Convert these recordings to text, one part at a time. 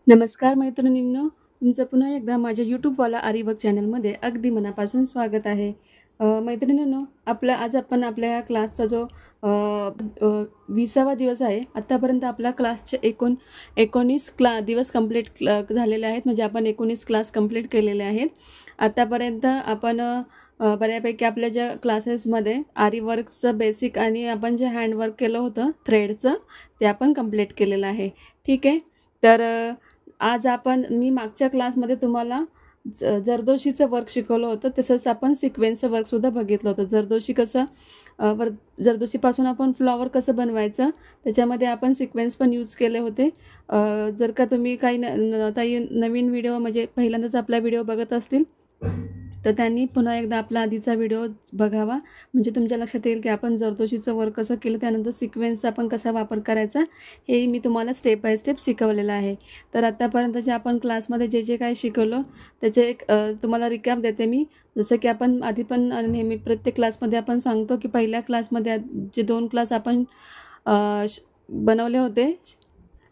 नमस्कार मैत्रिणींनो, तुमचं पुन्हा एकदा माझ्या यूट्यूबवाला आरीवर्क चॅनलमध्ये अगदी मनापासून स्वागत आहे. मैत्रिणींनो, आज आपण आपल्या या क्लासचा जो 20वा दिवस आहे. आत्तापर्यंत आपला क्लासचे 19 दिवस कंप्लीट झालेले आहेत. म्हणजे आपण 19 क्लास कंप्लीट केलेले आहेत. आत्तापर्यंत आपण बऱ्यापैकी आपल्या ज्या क्लासेसमध्ये आरीवर्कचं बेसिक आणि आपण जे हँडवर्क केलं होतं थ्रेडचं, ते आपण कंप्लीट केलेलं आहे. ठीक आहे. तर आज मी मागच्या क्लासमध्ये तुम्हाला जरदोशीचं वर्क शिकवलं होतं. तसंच आपण सिक्वेन्सचं वर्कसुद्धा बघितलं होतं. जरदोशीपासून आपण फ्लॉवर कसं बनवायचं, त्याच्यामध्ये आपण सिक्वेन्स पण यूज केले होते. जर का तुम्ही काही नवीन व्हिडिओ म्हणजे पहिल्यांदाच आपला व्हिडिओ बघत असतील तर त्यांनी पुन्हा एकदा आपला आधीचा व्हिडिओ बघावा. म्हणजे तुमच्या लक्षात येईल की आपण जरदोशीचं वर्क कसं केलं, त्यानंतर सिक्वेन्सचा आपण कसा वापर करायचा हे मी तुम्हाला स्टेप बाय स्टेप शिकवलेलं आहे. तर आत्तापर्यंत जे आपण क्लासमध्ये जे काय शिकवलं त्याचे एक तुम्हाला रिकॅप देते मी. जसं की आपण आधी पण नेहमी प्रत्येक क्लासमध्ये आपण सांगतो की पहिल्या क्लासमध्ये जे 2 क्लास आपण बनवले होते,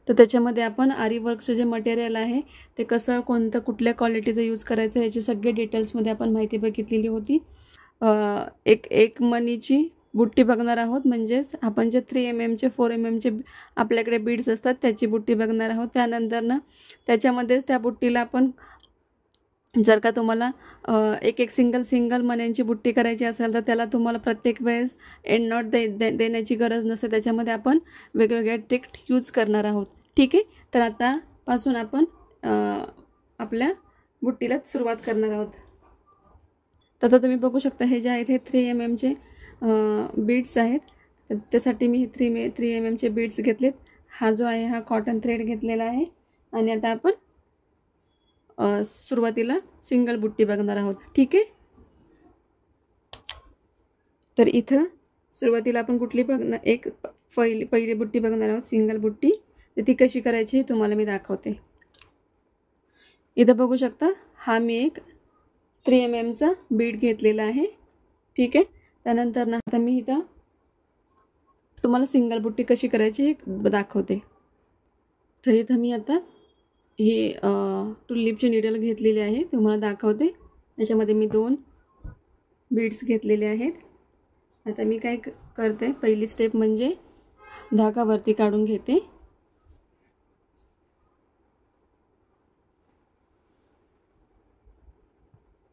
तर त्याच्यामध्ये आपण आरीवर्कचं जे मटेरियल आहे ते कसं कुठल्या क्वालिटीचं यूज करायचं याची सगळी डिटेल्समध्ये आपण माहिती बघितलेली होती. एक मनीची बुट्टी बघणार आहोत. म्हणजेच आपण जे 3 mm चे 4 mm चे आपल्याकडे बीड्स असतात त्याची बुट्टी बघणार आहोत. त्यानंतर त्याच्यामध्येच त्या बुट्टीला आपण जर का तुम्हाला एक सिंगल मण्यांची बुट्टी करायची असेल तर त्याला तुम्हाला प्रत्येक वेळेस एंड नॉट देण्याची गरज नसते. त्याच्यामध्ये आपण वेगवेगळ्या ट्रिक यूज करणार आहोत. ठीक आहे. तर आतापासून आपण आपल्या बुट्टीला सुरुवात करणार आहोत. तर आता तुम्ही बघू शकता हे जे आहेत हे 3 mm चे बीड्स आहेत. तर त्यासाठी मी 3 mm चे बीड्स घेतलेत. हा जो आहे हा कॉटन थ्रेड घेतलेला आहे. आणि आता आपण सुरुवातीला सिंगल बुट्टी बघणार आहोत. ठीक आहे. तर इथं सुरुवातीला आपण कुठली पहिली बुट्टी बघणार आहोत, सिंगल बुट्टी. तर ती कशी करायची हे तुम्हाला मी दाखवते. इथं बघू शकता हा मी एक 3 mm चा बीड घेतलेला आहे. ठीक आहे. त्यानंतर आता मी इथं तुम्हाला सिंगल बुट्टी कशी करायची हे दाखवते. तर इथं मी आता ही टुलिपची नीडल घेतलेली आहे, तुम्हाला दाखवते. याच्यामध्ये मी 2 बीड्स घेतलेले आहेत. आता मी काय करते, पहिली स्टेप म्हणजे धागा वरती काढून घेते.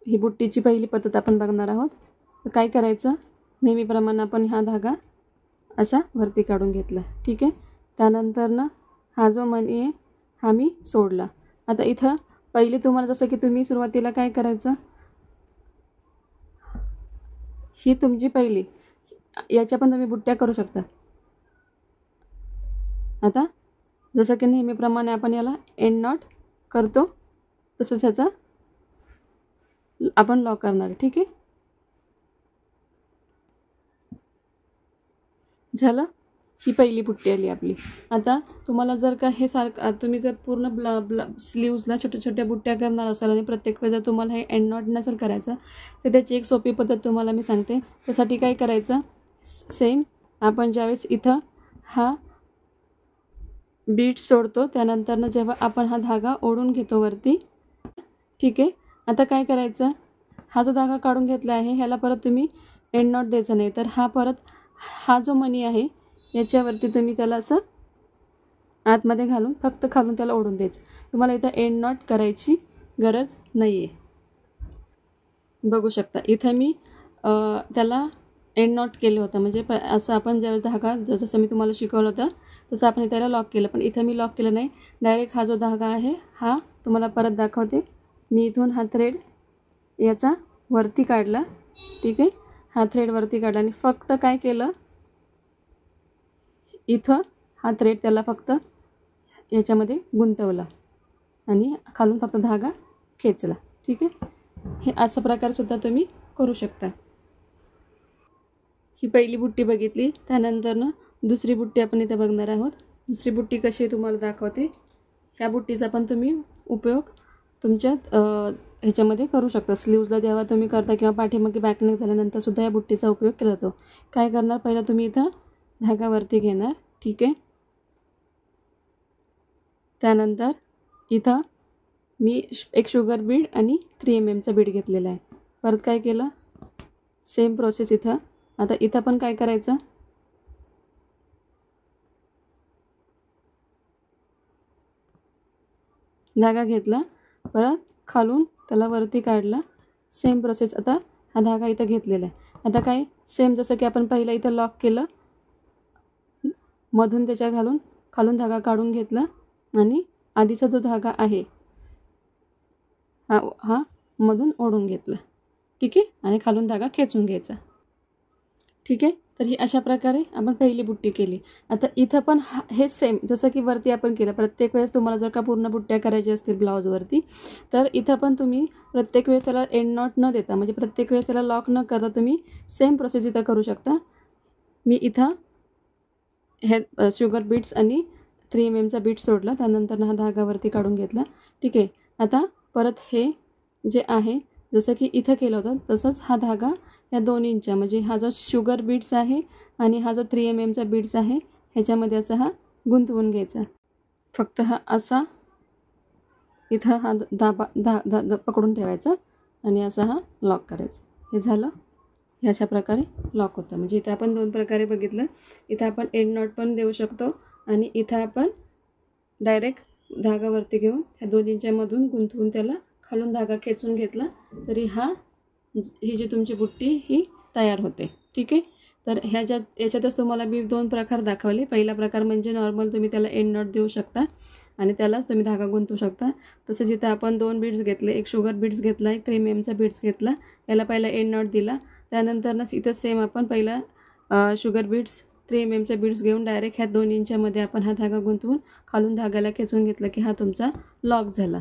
ही बुट्टीची पहिली पद्धत आपण बघणार आहोत. तर काय करायचं, नेहमीप्रमाणे आपण हा धागा असा वरती काढून घेतला. ठीक आहे. त्यानंतर हा जो मणी आहे हा मी सोडला. आता इथं पहिले तुम्हाला जसं की तुम्ही सुरुवातीला काय करायचं, ही तुमची पहिली, याच्या पण तुम्ही बुट्ट्या करू शकता. आता जसं की नेहमीप्रमाणे आपण याला एंड नॉट करतो तसंच ह्याचा आपण लॉक करणार. ठीक आहे. झालं. ही पहिली बुट्टी आली आपली. आता तुम्हाला जर का हे तुम्ही जर पूर्ण स्लीव्सला छोट्या बुट्ट्या करणार असाल आणि प्रत्येक वेळेस जर तुम्हाला हे एंड नॉट नसेल करायचं तर त्याची एक सोपी पद्धत तुम्हाला मी सांगते. त्यासाठी काय करायचं, सेम आपण ज्यावेळेस इथं हा बीट सोडतो त्यानंतर जेव्हा आपण हा धागा ओढून घेतो वरती. ठीक आहे. आता काय करायचं, हा जो धागा काढून घेतला आहे ह्याला परत तुम्ही एंड नॉट द्यायचा नाही. तर हा जो मणी आहे याच्यावरती तुम्ही त्याला असं आतमध्ये घालून फक्त खालून त्याला ओढून द्यायचं. तुम्हाला इथं एंड नॉट करायची गरज नाही आहे. बघू शकता इथं मी त्याला एंड नॉट केलं होतं. म्हणजे असं आपण ज्यावेळेस धागा जसं मी तुम्हाला शिकवलं होतं तसं आपण त्याला लॉक केलं. पण इथं मी लॉक केलं नाही, डायरेक्ट हा जो धागा आहे हा तुम्हाला परत दाखवते. मी इथून हा थ्रेड याचा वरती काढला. ठीक आहे. हा थ्रेड वरती काढला आणि फक्त काय केलं, इथं हा थ्रेड त्याला फक्त याच्यामध्ये गुंतवला आणि खालून फक्त धागा खेचला. ठीक आहे. हे असा प्रकारसुद्धा तुम्ही करू शकता. ही पहिली बुट्टी बघितली. त्यानंतर दुसरी बुट्टी आपण इथे बघणार आहोत. दुसरी बुट्टी कशी आहे तुम्हाला दाखवते. ह्या बुट्टीचा पण तुम्ही उपयोग तुमच्या ह्याच्यामध्ये करू शकता. स्लीव्सला जेव्हा तुम्ही करता किंवा पाठीमागे बॅकनेक झाल्यानंतर सुद्धा या बुट्टीचा उपयोग केला जातो. काय करणार, पहिला तुम्ही इथं धागा वरती घेणार. ठीक आहे. त्यानंतर इथं मी एक शुगर बीड आणि 3 mm बीड घेतलेला आहे. परत काय केलं, सेम प्रोसेस इथं. आता इथं पण काय करायचं, धागा घेतला, परत खालून त्याला वरती काढला. Same process. आता हा धागा इथं घेतलेला आहे. आता काय सेम जसं की आपण पहिलं इथं लॉक केलं, मधून त्याच्या घालून खालून धागा काढून घेतला आणि आधीचा जो धागा आहे हा मधून ओढून घेतला. ठीक आहे. आणि खालून धागा खेचून घ्यायचा. ठीक आहे. तर ही अशा प्रकारे आपण पहिली बुट्टी केली. आता इथं पण हे सेम जसं की वरती आपण केलं. प्रत्येक वेळेस तुम्हाला जर का पूर्ण बुट्ट्या करायच्या असतील ब्लाऊजवरती, तर इथं पण तुम्ही प्रत्येक वेळेस त्याला एंड नॉट न देता, म्हणजे प्रत्येक वेळेस त्याला लॉक न करता तुम्ही सेम प्रोसेस इथं करू शकता. मी इथं हे शुगर बीट्स आणि 3 mm बीट सोडला, त्यानंतर हा धागावरती काढून घेतला. ठीक आहे. आता परत हे जे आहे जसं की इथं केलं होतं तसंच हा धागा या 2 इंच म्हणजे हा जो शुगर बीट्स आहे आणि हा जो 3 mm बीट्स आहे ह्याच्यामध्ये असा हा गुंतवून घ्यायचा. फक्त हा असा इथं हा धागा पकडून ठेवायचा आणि असा हा लॉक करायचा. हे झालं. हे अशा प्रकारे लॉक होतं. म्हणजे इथं आपण 2 प्रकारे बघितलं. इथं आपण एंड नॉट पण देऊ शकतो आणि इथं आपण डायरेक्ट धागावरती घेऊन ह्या 2 इंचामधून गुंतवून त्याला खालून धागा खेचून घेतला तरी ही जी तुमची बुट्टी ही तयार होते. ठीक आहे. तर याच्यातच तुम्हाला मी 2 प्रकार दाखवले. पहिला प्रकार म्हणजे नॉर्मल तुम्ही त्याला एंड नॉट देऊ शकता आणि त्यालाच तुम्ही धागा गुंतवू शकता. तसंच इथं आपण 2 बीड्स घेतले, एक शुगर बीड्स घेतला, एक 3 mm बीड्स घेतला. याला पहिला एंड नॉट दिला. त्यानंतरच इथं सेम आपण पहिला शुगर बीड्स 3 mm बीड्स घेऊन डायरेक्ट ह्या 2 इंचामध्ये आपण हा धागा गुंतवून खालून धाग्याला खेचून घेतला की हा तुमचा लॉक झाला.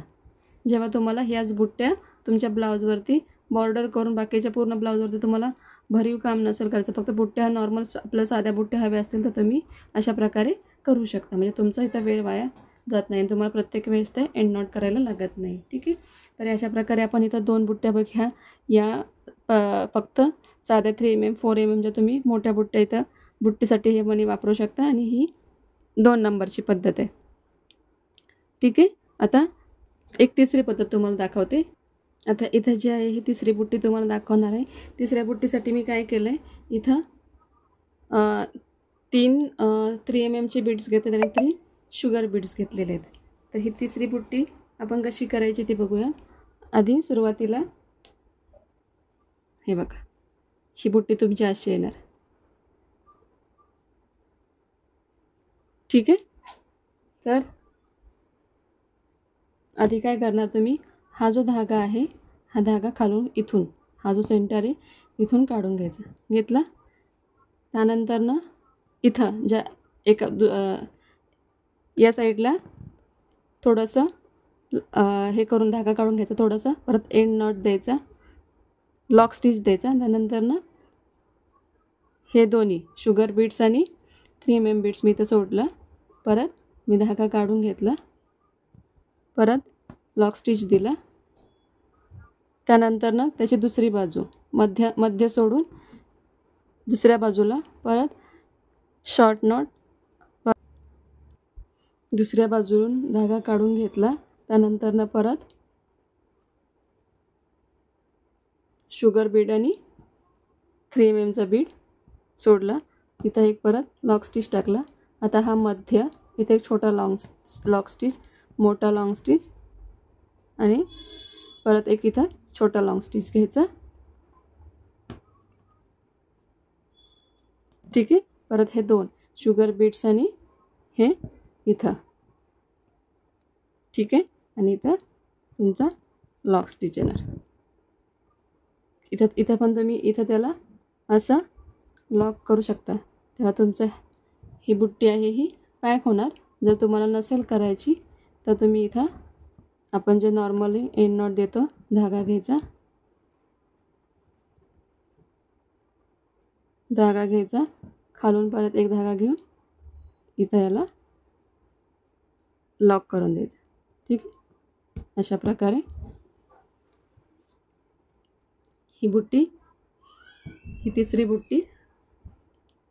जेव्हा तुम्हाला ह्याच बुट्ट्या तुमच्या ब्लाऊजवरती बॉर्डर करून बाकीच्या पूर्ण ब्लाऊजवरती तुम्हाला भरीव काम नसेल करायचं, फक्त बुट्ट्या नॉर्मल आपल्या साध्या बुट्ट्या हव्या असतील तर तुम्ही अशा प्रकारे करू शकता. म्हणजे तुमचा इथं वेळ वाया जात नाही आणि तुम्हाला प्रत्येक वेळेस ते एंड नॉट करायला लागत नाही. ठीक आहे. तर अशा प्रकारे आपण इथं 2 बुट्ट्या बघ या फक्त साध्या 3 mm 4 mm ज्या तुम्ही मोठ्या बुट्ट्या इथं बुट्टीसाठी हे मणी वापरू शकता आणि ही 2 नंबरची पद्धत आहे. ठीक आहे. आता एक तिसरी पद्धत तुम्हाला दाखवते. आता इथं जी आहे ही तिसरी बुट्टी तुम्हाला दाखवणार आहे. तिसऱ्या बुट्टीसाठी मी काय केलं आहे, इथं 3 3 mm बीड्स घेतले आणि 3 शुगर बीड्स घेतलेले आहेत. तर ही तिसरी बुट्टी आपण कशी करायची ते बघूया. आधी सुरुवातीला हे बघा, ही बुट्टी तुमची अशी येणार. ठीक आहे. तर आधी काय करणार तुम्ही, हा जो धागा आहे हा धागा खालून इथून हा जो सेंटर आहे इथून काढून घ्यायचा. घेतला. त्यानंतरनं इथं ज्या या साईडला थोडंसं हे करून धागा काढून घ्यायचा थोडंसं. परत एंड नॉट द्यायचा, लॉक स्टिच द्यायचा. त्यानंतरनं हे दोन्ही शुगर बीड्स आणि 3 mm बीड्स मी इथं सोडलं. परत मी धागा काढून घेतला, परत लॉक स्टिच दिला. त्यानंतरनं त्याची दुसरी बाजू मध्य सोडून दुसऱ्या बाजूला परत शॉर्ट नॉट, दुसऱ्या बाजून धागा काढून घेतला. त्यानंतरनं परत शुगर बीड आणि 3 mm बीड सोडला. इथं एक परत लॉक स्टिच टाकला. आता हा मध्य इथे एक छोटा लॉक स्टिच, मोठा लॉंग स्टिच आणि परत एक इथं छोटा लॉंग स्टिच घ्यायचा. ठीक आहे. परत हे 2 शुगर बीड्स आणि हे इथं. ठीक आहे. आणि इथं तुमचा लॉक स्टिच येणार. इथं पण तुम्ही इथं त्याला असं लॉक करू शकता. तेव्हा तुमचं ही बुट्टी आहे ही पॅक होणार. जर तुम्हाला नसेल करायची तर तुम्ही इथं आपण जे नॉर्मली एंड नॉट देतो धागा घ्यायचा, खालून परत एक धागा घेऊन इथं याला लॉक करून द्यायचं. ठीक आहे. अशा प्रकारे ही बुट्टी, ही तिसरी बुट्टी,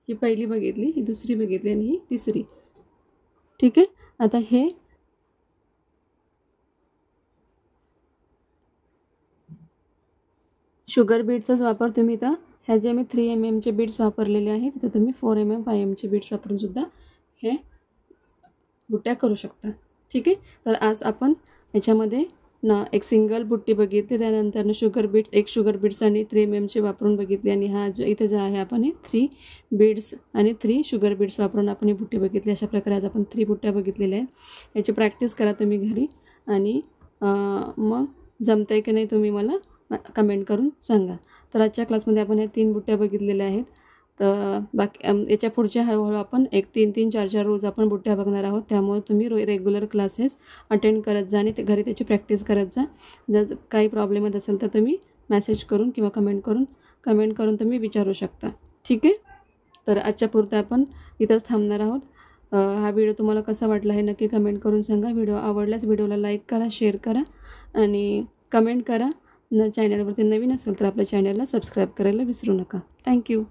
ही पहिली बघितली, ही दुसरी बघितली आणि ही तिसरी. ठीक आहे. आता हे शुगर बीट्सचाच वापर तुम्ही इथं ह्या जे मी 3 mm बीट्स वापरलेले आहेत तिथं तुम्ही 4 mm 5 mm बीट्स वापरून सुद्धा हे बुट्ट्या करू शकता. ठीक आहे. तर आज आपण याच्यामध्ये एक सिंगल बुट्टी बघितली, त्यानंतर शुगर बीट्स, एक शुगर बीट्स आणि 3 mm वापरून बघितली, आणि हा जो इथे जे आहे आपण हे 3 बीड्स आणि 3 शुगर बीट्स वापरून आपण ही बुट्टी बघितली. अशा प्रकारे आज आपण 3 बुट्ट्या बघितलेल्या आहेत. याची प्रॅक्टिस करा तुम्ही घरी, आणि मग जमतंय की नाही तुम्ही मला कमेंट करून सांगा. तर आजच्या क्लासमध्ये आपण ह्या 3 बुट्ट्या बघितलेल्या आहेत. तर बाकी याच्या पुढच्या हळूहळू आपण 3-3, 4-4 रोज आपण बुट्ट्या बघणार आहोत. त्यामुळे तुम्ही रेग्युलर क्लासेस अटेंड करत जा आणि घरी त्याची प्रॅक्टिस करत जा. जर काही प्रॉब्लेम येत असेल तर तुम्ही मेसेज करून किंवा कमेंट करून तुम्ही विचारू शकता. ठीक आहे. तर आजच्या पुरतं आपण इथंच थांबणार आहोत. हा व्हिडिओ तुम्हाला कसा वाटला हे नक्की कमेंट करून सांगा. व्हिडिओ आवडल्यास व्हिडिओला लाईक करा, शेअर करा आणि कमेंट करा. चॅनलवरती नवीन असेल तर आपल्या चॅनलला सबस्क्राईब करायला विसरू नका. थँक्यू.